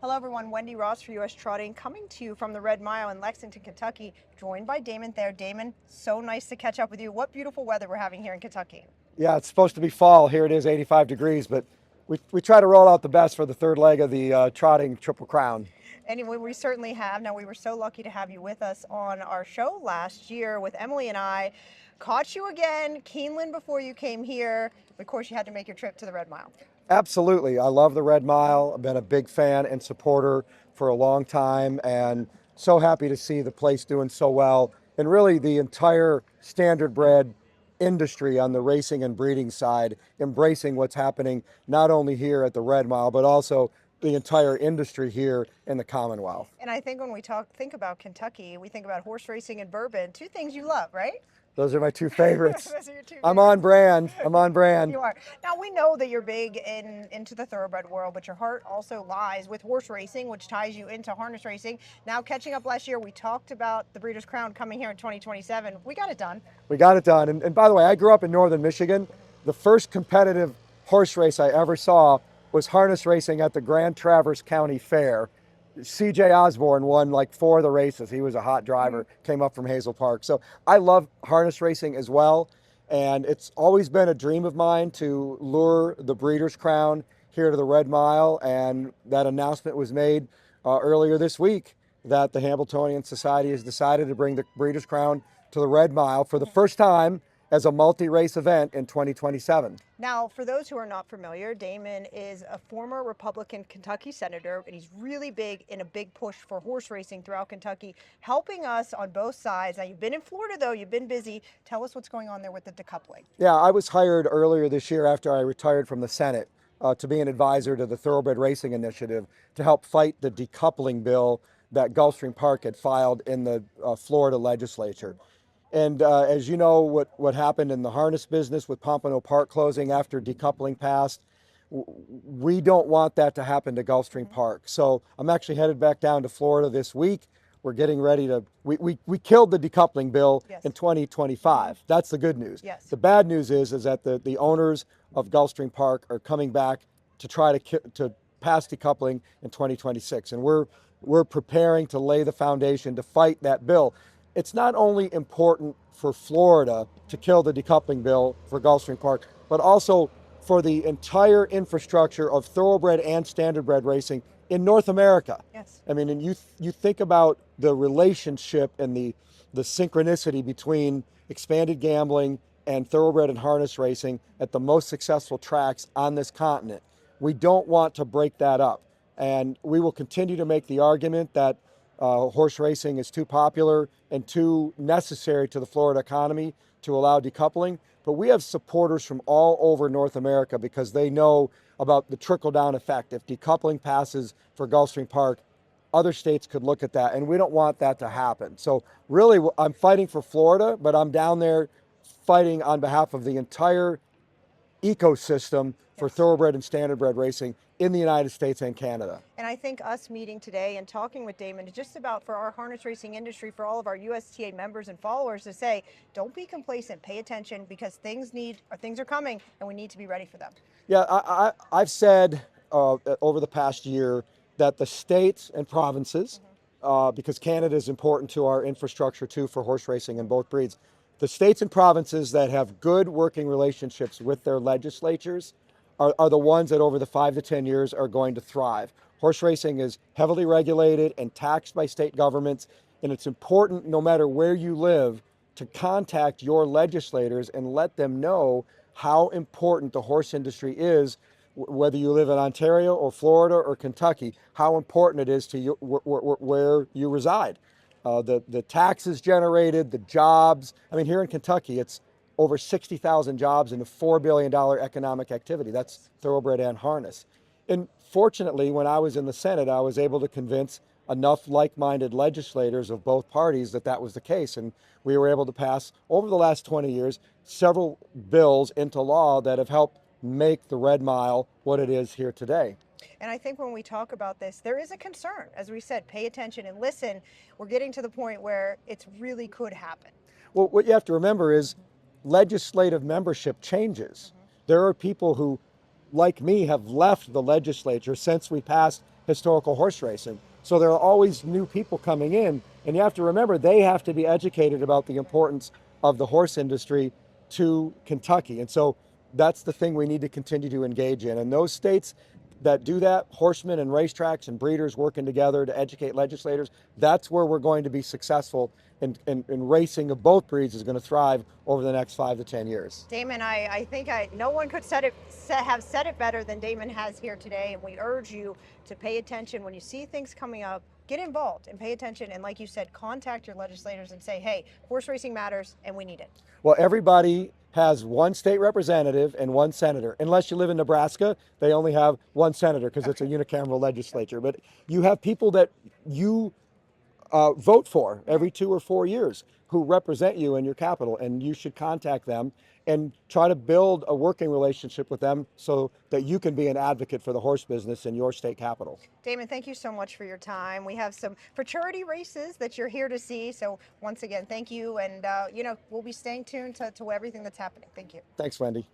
Hello everyone, Wendy Ross for UsTrotting, coming to you from the Red Mile in Lexington, Kentucky, joined by Damon Thayer. Damon, so nice to catch up with you. What beautiful weather we're having here in Kentucky. Yeah, it's supposed to be fall. Here it is 85 degrees, but we try to roll out the best for the third leg of the trotting Triple Crown. Anyway, we certainly have. Now, we were so lucky to have you with us on our show last year with Emily and I. Caught you again, Keeneland, before you came here. Of course, you had to make your trip to the Red Mile. Absolutely. I love the Red Mile. I've been a big fan and supporter for a long time, and so happy to see the place doing so well. And really, the entire standardbred industry on the racing and breeding side embracing what's happening not only here at the Red Mile, but also the entire industry here in the Commonwealth. And I think when we think about Kentucky, we think about horse racing and bourbon, two things you love, right? Those are my two favorites. Those are your two I'm favorites. on brand. I'm on brand. You are. Now, we know that you're big into the thoroughbred world, but your heart also lies with horse racing, which ties you into harness racing. Now, catching up last year, we talked about the Breeders' Crown coming here in 2027. We got it done. We got it done. And by the way, I grew up in northern Michigan. The first competitive horse race I ever saw was harness racing at the Grand Traverse County Fair. C.J. Osborne won like 4 of the races. He was a hot driver, came up from Hazel Park. So I love harness racing as well. And it's always been a dream of mine to lure the Breeders' Crown here to the Red Mile. And that announcement was made earlier this week that the Hambletonian Society has decided to bring the Breeders' Crown to the Red Mile for the first time as a multi-race event in 2027. Now, for those who are not familiar, Damon is a former Republican Kentucky senator, and he's really big in a big push for horse racing throughout Kentucky, helping us on both sides. Now, you've been in Florida, though. You've been busy. Tell us what's going on there with the decoupling. Yeah, I was hired earlier this year after I retired from the Senate to be an advisor to the Thoroughbred Racing Initiative to help fight the decoupling bill that Gulfstream Park had filed in the Florida legislature. And as you know, what happened in the harness business with Pompano Park closing after decoupling passed, we don't want that to happen to Gulfstream Park. So I'm actually headed back down to Florida this week. We're getting ready to, we killed the decoupling bill in 2025. That's the good news. Yes. The bad news is that the owners of Gulfstream Park are coming back to try to pass decoupling in 2026. And we're preparing to lay the foundation to fight that bill. It's not only important for Florida to kill the decoupling bill for Gulfstream Park, but also for the entire infrastructure of thoroughbred and standardbred racing in North America. Yes. I mean, and you think about the relationship and the synchronicity between expanded gambling and thoroughbred and harness racing at the most successful tracks on this continent. We don't want to break that up. And we will continue to make the argument that horse racing is too popular and too necessary to the Florida economy to allow decoupling. But we have supporters from all over North America because they know about the trickle-down effect. If decoupling passes for Gulfstream Park, other states could look at that, and we don't want that to happen. So really, I'm fighting for Florida, but I'm down there fighting on behalf of the entire ecosystem for thoroughbred and standardbred racing in the United States and Canada. And I think us meeting today and talking with Damon is just about for our harness racing industry, for all of our USTA members and followers to say, don't be complacent, pay attention, because things are coming and we need to be ready for them. Yeah, I've said over the past year that the states and provinces, because Canada is important to our infrastructure too for horse racing and both breeds, the states and provinces that have good working relationships with their legislatures are the ones that over the 5 to 10 years are going to thrive. Horse racing is heavily regulated and taxed by state governments, and it's important, no matter where you live, to contact your legislators and let them know how important the horse industry is, whether you live in Ontario or Florida or Kentucky, how important it is to you where you reside. The taxes generated, the jobs. I mean, here in Kentucky, it's over 60,000 jobs and a $4 billion economic activity. That's thoroughbred and harness. And fortunately, when I was in the Senate, I was able to convince enough like-minded legislators of both parties that was the case. And we were able to pass, over the last 20 years, several bills into law that have helped make the Red Mile what it is here today. And I think when we talk about this, there is a concern. As we said, pay attention and listen. We're getting to the point where it really could happen. Well, what you have to remember is legislative membership changes. There are people who, like me, have left the legislature since we passed historical horse racing. So there are always new people coming in, and you have to remember they have to be educated about the importance of the horse industry to Kentucky. And so that's the thing we need to continue to engage in. And those states that do that, horsemen and racetracks and breeders working together to educate legislators, that's where we're going to be successful, and racing of both breeds is going to thrive over the next 5 to 10 years. Damon, I think no one could have said it better than Damon has here today, and we urge you to pay attention when you see things coming up. Get involved and pay attention, and like you said, contact your legislators and say, hey, horse racing matters and we need it. Well, everybody has one state representative and one senator. Unless you live in Nebraska, they only have one senator because it's a unicameral legislature. But you have people that you vote for every 2 or 4 years who represent you in your capital, and you should contact them and try to build a working relationship with them so that you can be an advocate for the horse business in your state capital. Damon, thank you so much for your time. We have some futurity races that you're here to see. So once again, thank you. And, we'll be staying tuned to everything that's happening. Thank you. Thanks, Wendy.